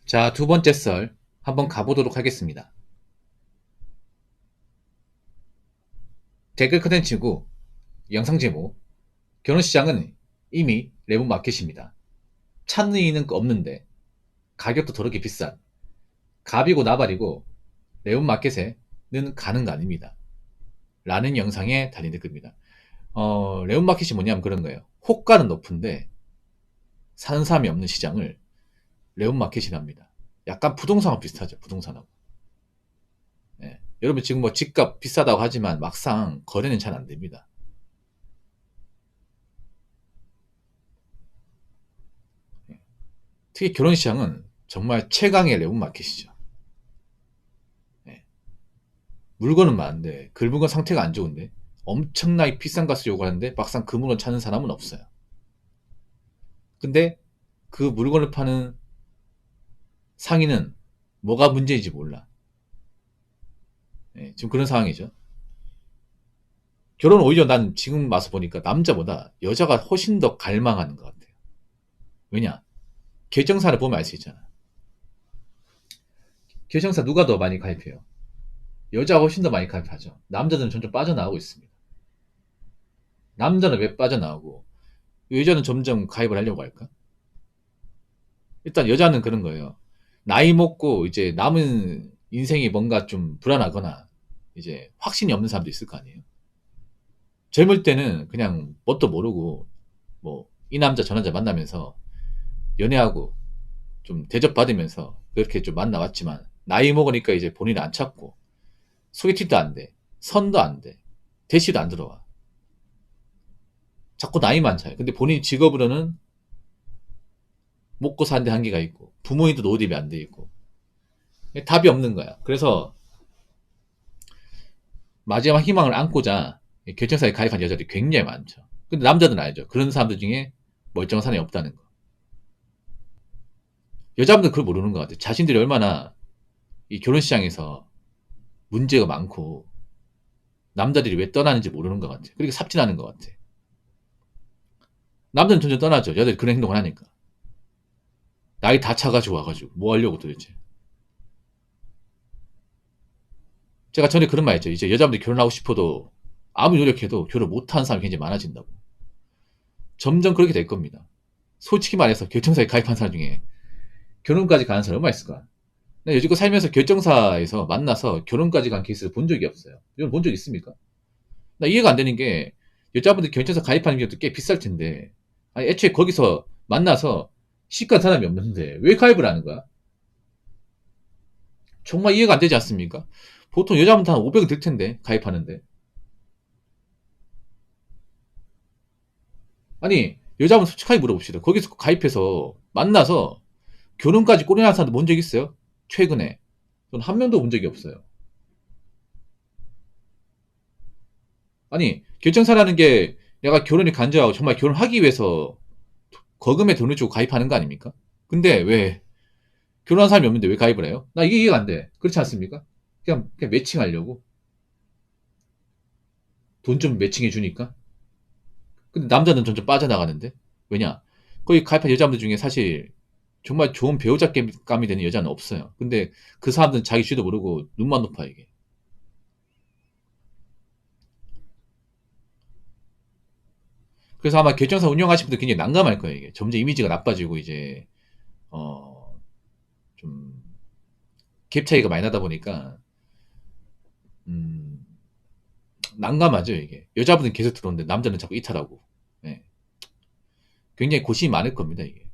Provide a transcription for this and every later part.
자, 두 번째 썰 한번 가보도록 하겠습니다. 댓글 컨텐츠고 영상 제목 결혼시장은 이미 레몬 마켓입니다. 찾는 이는 없는데 가격도 더럽게 비싼 갑이고 나발이고 레몬 마켓에는 가는 거 아닙니다. 라는 영상에 달린 댓글입니다. 레몬 마켓이 뭐냐면 그런 거예요. 호가는 높은데 사는 사람이 없는 시장을 레몬 마켓이랍니다. 약간 부동산하고 비슷하죠. 부동산하고. 예. 여러분 지금 뭐 집값 비싸다고 하지만 막상 거래는 잘 안 됩니다. 예. 특히 결혼시장은 정말 최강의 레몬 마켓이죠. 예. 물건은 많은데 그 물건 상태가 안 좋은데 엄청나게 비싼 값을 요구하는데 막상 그 물건 찾는 사람은 없어요. 근데 그 물건을 파는 상인은 뭐가 문제인지 몰라. 예, 지금 그런 상황이죠. 결혼 오히려 난 지금 와서 보니까 남자보다 여자가 훨씬 더 갈망하는 것 같아요. 왜냐? 결정사를 보면 알 수 있잖아. 결정사 누가 더 많이 가입해요? 여자가 훨씬 더 많이 가입하죠. 남자들은 점점 빠져나오고 있습니다. 남자는 왜 빠져나오고 여자는 점점 가입을 하려고 할까? 일단 여자는 그런 거예요. 나이 먹고 이제 남은 인생이 뭔가 좀 불안하거나 이제 확신이 없는 사람도 있을 거 아니에요. 젊을 때는 그냥 뭣도 모르고 뭐 이 남자 저 남자 만나면서 연애하고 좀 대접받으면서 그렇게 좀 만나왔지만 나이 먹으니까 이제 본인을 안 찾고 소개팅도 안 돼. 선도 안 돼. 대시도 안 들어와. 자꾸 나이만 차요. 근데 본인 직업으로는 먹고 사는 데 한계가 있고 부모님도 노립이 안 돼 있고 답이 없는 거야. 그래서 마지막 희망을 안고자 결정사에 가입한 여자들이 굉장히 많죠. 근데 남자들은 알죠. 그런 사람들 중에 멀쩡한 사람이 없다는 거. 여자분들 그걸 모르는 것 같아요. 자신들이 얼마나 이 결혼 시장에서 문제가 많고 남자들이 왜 떠나는지 모르는 것 같아요. 그렇게 삽질하는 것 같아요. 남자는 점점 떠나죠. 여자들이 그런 행동을 하니까. 나이 다 차가지고 와가지고 뭐 하려고 도대체. 제가 전에 그런 말 했죠. 이제 여자분들이 결혼하고 싶어도 아무리 노력해도 결혼 못하는 사람이 굉장히 많아진다고. 점점 그렇게 될 겁니다. 솔직히 말해서 결정사에 가입한 사람 중에 결혼까지 가는 사람이 얼마 있을까? 나 여지껏 살면서 결정사에서 만나서 결혼까지 간 케이스를 본 적이 없어요. 이건 본 적 있습니까? 나 이해가 안 되는 게 여자분들 결정사 가입하는 것도 꽤 비쌀 텐데 아니 애초에 거기서 만나서 시간 사람이 없는데 왜 가입을 하는 거야? 정말 이해가 안 되지 않습니까? 보통 여자분들 한 500은 들 텐데 가입하는데 아니 여자분 솔직하게 물어봅시다. 거기서 가입해서 만나서 결혼까지 꼬리난 사람도 본 적 있어요? 최근에 저는 한 명도 본 적이 없어요. 아니 결정사라는 게 내가 결혼이 간절하고 정말 결혼하기 위해서 거금에 돈을 주고 가입하는 거 아닙니까? 근데 왜 결혼한 사람이 없는데 왜 가입을 해요? 나 이게 이해가 안 돼. 그렇지 않습니까? 그냥 매칭하려고 돈 좀 매칭해 주니까. 근데 남자는 점점 빠져나가는데 왜냐? 거기 가입한 여자분들 중에 사실 정말 좋은 배우자감이 되는 여자는 없어요. 근데 그 사람들은 자기 쥐도 모르고 눈만 높아 이게. 그래서 아마 결정사 운영하시는 분들 굉장히 난감할 거예요. 이게 점점 이미지가 나빠지고 이제 어, 좀 갭 차이가 많이 나다 보니까 음, 난감하죠 이게. 여자분은 계속 들어오는데 남자는 자꾸 이탈하고. 예. 굉장히 고심이 많을 겁니다 이게.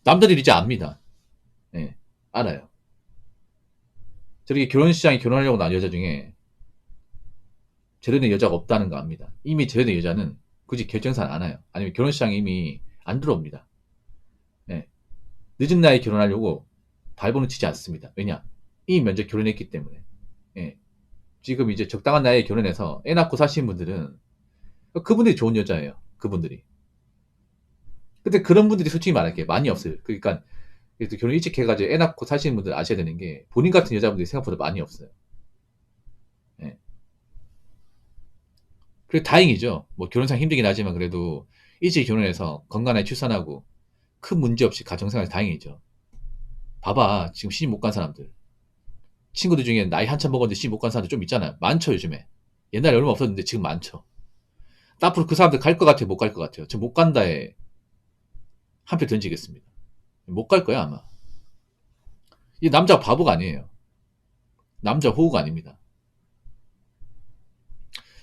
남자들이 이제 압니다. 예, 알아요. 저렇게 결혼시장에 결혼하려고 나온 여자 중에 제대로 된 여자가 없다는 거 압니다. 이미 제대로 된 여자는 굳이 결정사를 안 와요. 아니면 결혼시장에 이미 안 들어옵니다. 예. 늦은 나이에 결혼하려고 발버둥 치지 않습니다. 왜냐? 이미 먼저 결혼했기 때문에. 예. 지금 이제 적당한 나이에 결혼해서 애 낳고 사시는 분들은 그분들이 좋은 여자예요. 그분들이. 근데 그런 분들이 솔직히 말할게 많이 없어요. 그러니까 그래도 결혼 일찍 해가지고 애 낳고 사시는 분들 아셔야 되는 게 본인 같은 여자분들이 생각보다 많이 없어요. 예. 그래 다행이죠. 뭐 결혼상 힘들긴 하지만 그래도 일찍 결혼해서 건강하게 출산하고 큰 문제 없이 가정생활 다행이죠. 봐봐, 지금 시집 못 간 사람들. 친구들 중에 나이 한참 먹었는데 시집 못 간 사람들 좀 있잖아요. 많죠, 요즘에. 옛날에 얼마 없었는데 지금 많죠. 앞으로 그 사람들 갈 것 같아요? 못 갈 것 같아요? 저 못 간다에 한 표 던지겠습니다. 못 갈 거야, 아마. 이 남자 바보가 아니에요. 남자 호구가 아닙니다.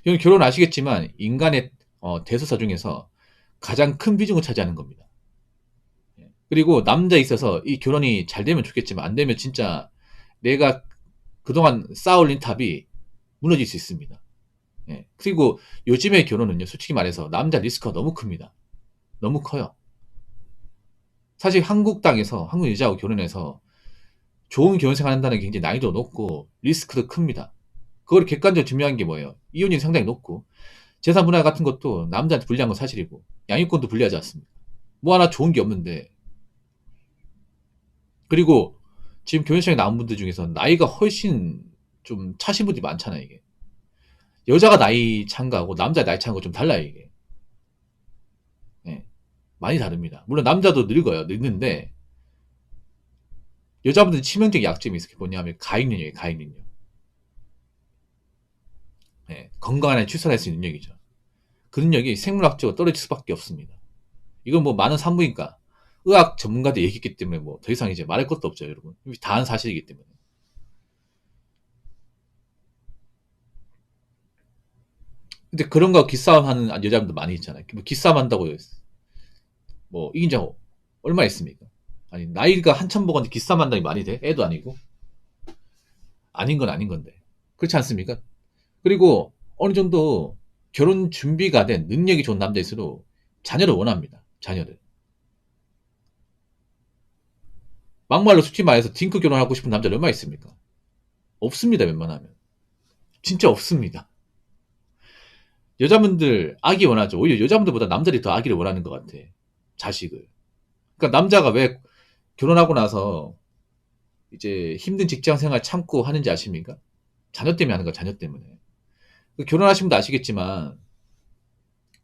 이건 결혼 아시겠지만 인간의 대소사 중에서 가장 큰 비중을 차지하는 겁니다. 그리고 남자에 있어서 이 결혼이 잘 되면 좋겠지만 안 되면 진짜 내가 그동안 쌓아올린 탑이 무너질 수 있습니다. 예. 그리고 요즘의 결혼은요, 솔직히 말해서 남자 리스크가 너무 큽니다. 너무 커요. 사실 한국 땅에서 한국 여자하고 결혼해서 좋은 결혼 생활 한다는 게 굉장히 난이도 높고 리스크도 큽니다. 그걸 객관적으로 증명한 게 뭐예요? 이혼율이 상당히 높고 재산 분할 같은 것도 남자한테 불리한 건 사실이고 양육권도 불리하지 않습니다. 뭐 하나 좋은 게 없는데. 그리고 지금 결혼 시장에 나온 분들 중에서 나이가 훨씬 좀 차신 분들이 많잖아요, 이게. 여자가 나이 찬 거하고 남자 나이 찬 거 좀 달라요, 이게. 예, 많이 다릅니다. 물론 남자도 늙어요. 늙는데 여자분들 치명적인 약점이 있어요. 뭐냐면 가익능력이에요, 가익능력. 예, 건강한 출산할 수 있는 능력이죠. 그 능력이 생물학적으로 떨어질 수밖에 없습니다. 이건 뭐 많은 산부인과, 의학 전문가들이 얘기했기 때문에 뭐 더 이상 이제 말할 것도 없죠, 여러분. 다 아는 사실이기 때문에. 근데 그런 거 기싸움 하는 여자분들 많이 있잖아요. 뭐 기싸움 한다고 뭐 이긴 적 얼마 있습니까? 아니, 나이가 한참 먹었는데 기싸움 한다니 말이 돼? 애도 아니고. 아닌 건 아닌 건데. 그렇지 않습니까? 그리고 어느 정도 결혼 준비가 된 능력이 좋은 남자일수록 자녀를 원합니다. 자녀를. 막말로 솔직히 말해서 딩크 결혼하고 싶은 남자 얼마 있습니까? 없습니다, 웬만하면. 진짜 없습니다. 여자분들 아기 원하죠. 오히려 여자분들보다 남자들이 더 아기를 원하는 것 같아. 자식을. 그러니까 남자가 왜 결혼하고 나서 이제 힘든 직장 생활 참고 하는지 아십니까? 자녀 때문에 하는 거야, 자녀 때문에. 결혼하신 분도 아시겠지만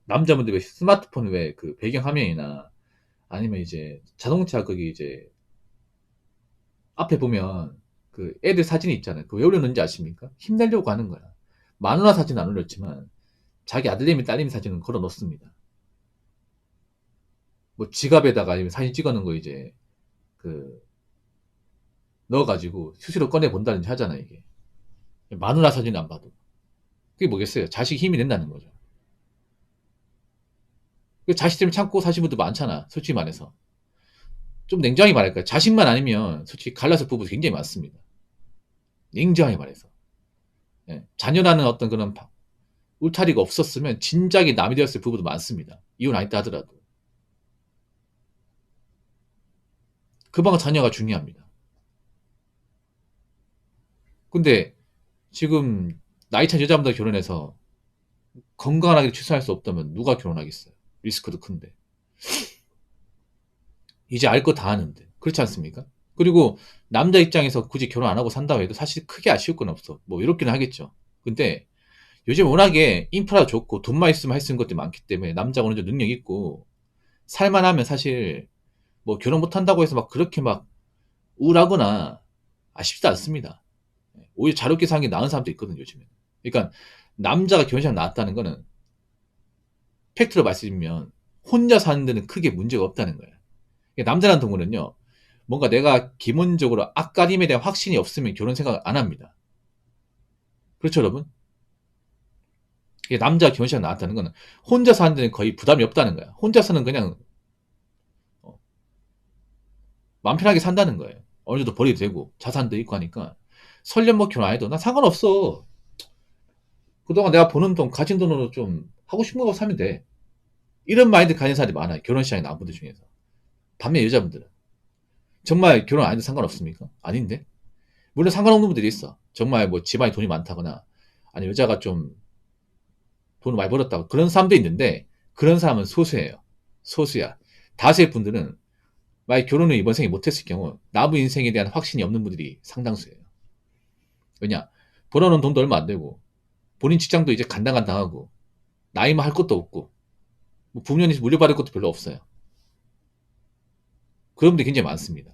남자분들 왜 스마트폰 왜 그 배경 화면이나 아니면 이제 자동차 거기 이제 앞에 보면 그 애들 사진이 있잖아요. 그거 왜 올려놓는지 아십니까? 힘내려고 하는 거야. 마누라 사진 안 올렸지만 자기 아들내미 딸내미 사진은 걸어 놓습니다. 뭐 지갑에다가 아니면 사진 찍어 놓은 거 이제 그 넣어가지고 수시로 꺼내 본다든지 하잖아, 이게. 마누라 사진 안 봐도. 그게 뭐겠어요? 자식이 힘이 된다는 거죠. 그 자식 때문에 참고 사신 분들 많잖아, 솔직히 말해서. 좀 냉정하게 말할까요? 자식만 아니면 솔직히 갈라서 부부 굉장히 많습니다. 냉정하게 말해서. 예. 자녀라는 어떤 그런 울타리가 없었으면 진작에 남이 되었을 부부도 많습니다. 이혼 아니다 하더라도. 그 방은 자녀가 중요합니다. 근데 지금 나이 찬 여자분들 결혼해서 건강하게 출산할 수 없다면 누가 결혼하겠어요? 리스크도 큰데. 이제 알 거 다 아는데. 그렇지 않습니까? 그리고 남자 입장에서 굳이 결혼 안 하고 산다고 해도 사실 크게 아쉬울 건 없어. 뭐 이렇게는 하겠죠. 근데 요즘 워낙에 인프라 좋고 돈만 있으면 할 수 있는 것들이 많기 때문에 남자가 어느 정도 능력 있고 살만하면 사실 뭐 결혼 못 한다고 해서 막 그렇게 막 우울하거나 아쉽지 않습니다. 오히려 자유롭게 사는 게 나은 사람도 있거든요, 요즘에. 그러니까 남자가 결혼식 나왔다는 거는 팩트로 말씀드리면 혼자 사는 데는 크게 문제가 없다는 거예요. 그러니까 남자라는 동물은요, 뭔가 내가 기본적으로 앞가림에 대한 확신이 없으면 결혼 생각 안 합니다. 그렇죠, 여러분? 남자 결혼식 나왔다는 거는 혼자 사는 데는 거의 부담이 없다는 거야. 혼자서는 그냥 마음 편하게 산다는 거예요. 어느 정도 벌이도 되고 자산도 있고 하니까 설령 뭐 결혼 안 해도 난 상관없어. 그동안 내가 버는 돈, 가진 돈으로 좀 하고 싶은 거 사면 돼. 이런 마인드 가진 사람들이 많아요. 결혼 시장에 나온 분들 중에서. 반면 여자분들은 정말 결혼 안 해도 상관없습니까? 아닌데? 물론 상관없는 분들이 있어. 정말 뭐 집안에 돈이 많다거나 아니 여자가 좀 돈을 많이 벌었다고 그런 사람도 있는데 그런 사람은 소수예요. 소수야. 다수의 분들은 만약 결혼을 이번 생에 못했을 경우 남의 인생에 대한 확신이 없는 분들이 상당수예요. 왜냐? 벌어놓은 돈도 얼마 안 되고 본인 직장도 이제 간당간당하고 나이만 할 것도 없고 뭐 부모님이 물려받을 것도 별로 없어요. 그런 분들이 굉장히 많습니다.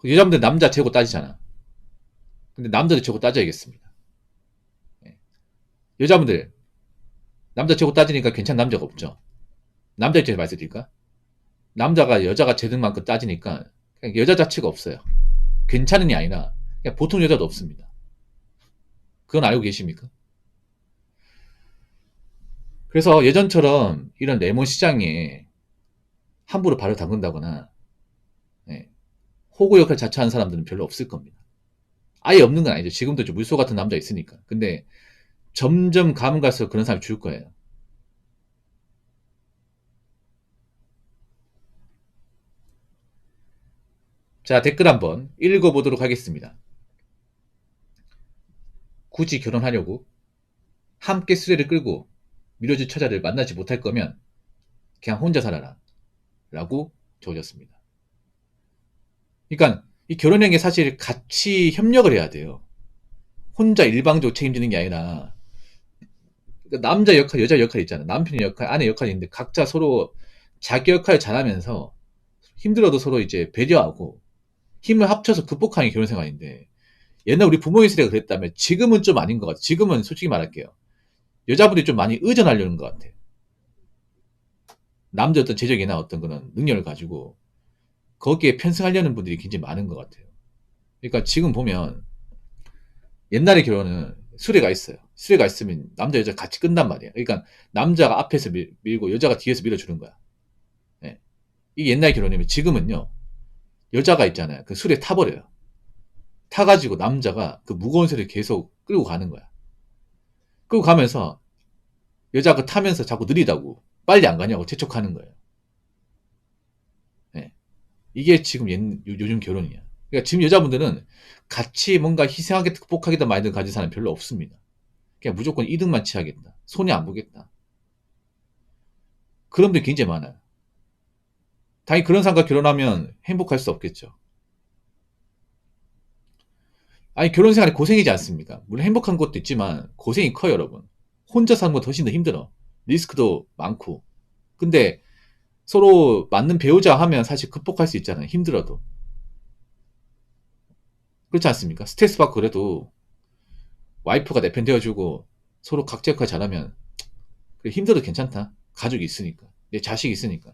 여자분들 남자 재고 따지잖아. 근데 남자도 재고 따져야겠습니다. 예. 여자분들 남자 재고 따지니까 괜찮은 남자가 없죠. 남자 입장에서 말씀드릴까? 남자가 여자가 재는 만큼 따지니까 그냥 여자 자체가 없어요. 괜찮은이 아니라 그냥 보통 여자도 없습니다. 그건 알고 계십니까? 그래서 예전처럼 이런 레몬 시장에 함부로 발을 담근다거나 예, 호구 역할 자처하는 사람들은 별로 없을 겁니다. 아예 없는 건 아니죠. 지금도 좀 물소 같은 남자 있으니까. 근데 점점 가면 갈수록 그런 사람이 줄 거예요. 자, 댓글 한번 읽어보도록 하겠습니다. 굳이 결혼하려고 함께 수레를 끌고 밀어줄 처자를 만나지 못할 거면 그냥 혼자 살아라 라고 적어졌습니다. 그러니까 이 결혼이라는 게 사실 같이 협력을 해야 돼요. 혼자 일방적으로 책임지는 게 아니라 그러니까 남자 역할, 여자 역할이 있잖아. 남편의 역할, 아내 역할이 있는데 각자 서로 자기 역할을 잘하면서 힘들어도 서로 이제 배려하고 힘을 합쳐서 극복하는 게 결혼 생활인데 옛날 우리 부모의 세대가 그랬다면 지금은 좀 아닌 것 같아요. 지금은 솔직히 말할게요. 여자분들이 좀 많이 의존하려는 것 같아요. 남자 어떤 재력이나 어떤 그런 능력을 가지고 거기에 편승하려는 분들이 굉장히 많은 것 같아요. 그러니까 지금 보면 옛날의 결혼은 수레가 있어요. 수레가 있으면 남자 여자 같이 끈단 말이에요. 그러니까 남자가 앞에서 밀고 여자가 뒤에서 밀어주는 거야. 예. 이게 옛날 결혼이면 지금은요. 여자가 있잖아요. 그 수레 타버려요. 타가지고 남자가 그 무거운 수레를 계속 끌고 가는 거야. 끌고 가면서 여자가 타면서 자꾸 느리다고 빨리 안 가냐고 재촉하는 거예요. 예. 이게 지금 요즘 결혼이야. 그러니까 지금 여자분들은 같이 뭔가 희생하게 극복하겠다 마인드 가진 사람 별로 없습니다. 그냥 무조건 이득만 취하겠다. 손해 안 보겠다. 그런 분들이 굉장히 많아요. 당연히 그런 사람과 결혼하면 행복할 수 없겠죠. 아니 결혼 생활이 고생이지 않습니까? 물론 행복한 것도 있지만 고생이 커요, 여러분. 혼자 사는 것도 훨씬 더 힘들어. 리스크도 많고. 근데 서로 맞는 배우자 하면 사실 극복할 수 있잖아요. 힘들어도. 그렇지 않습니까? 스트레스 받고 그래도 와이프가 내 편 되어주고 서로 각자 역할 잘하면 그래, 힘들어도 괜찮다. 가족이 있으니까. 내 자식이 있으니까.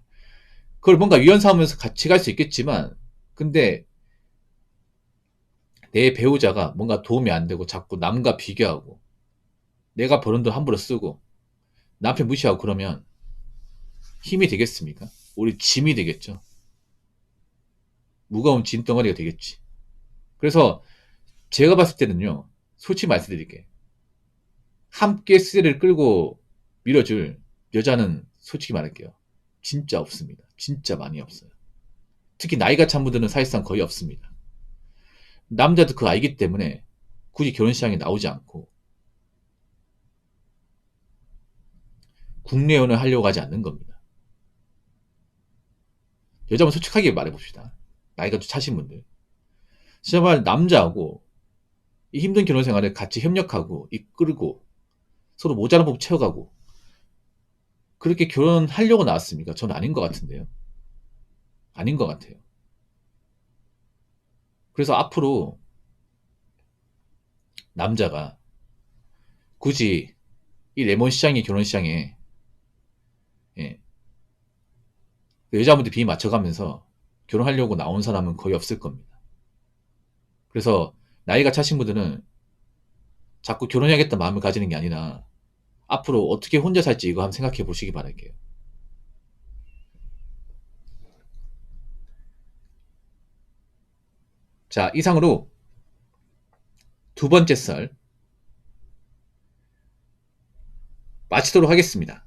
그걸 뭔가 위헌 삼으면서 같이 갈 수 있겠지만 근데 내 배우자가 뭔가 도움이 안 되고 자꾸 남과 비교하고 내가 버는 돈 함부로 쓰고 남편 무시하고 그러면 힘이 되겠습니까? 우리 짐이 되겠죠. 무거운 짐덩어리가 되겠지. 그래서 제가 봤을 때는요. 솔직히 말씀드릴게. 함께 수레를 끌고 밀어줄 여자는 솔직히 말할게요. 진짜 없습니다. 진짜 많이 없어요. 특히 나이가 찬 분들은 사실상 거의 없습니다. 남자도 그거 알기 때문에 굳이 결혼시장에 나오지 않고 국내연을 하려고 하지 않는 겁니다. 여자분 솔직하게 말해봅시다. 나이가 좀 차신 분들. 정말 남자하고 이 힘든 결혼 생활을 같이 협력하고 이끌고 서로 모자란 부분 채워가고 그렇게 결혼하려고 나왔습니까? 저는 아닌 것 같은데요. 아닌 것 같아요. 그래서 앞으로 남자가 굳이 이 레몬 시장의 결혼 시장에 예, 여자분들 비위 맞춰가면서 결혼하려고 나온 사람은 거의 없을 겁니다. 그래서 나이가 차신 분들은 자꾸 결혼해야겠다 마음을 가지는 게 아니라 앞으로 어떻게 혼자 살지 이거 한번 생각해 보시기 바랄게요. 자, 이상으로 두 번째 썰 마치도록 하겠습니다.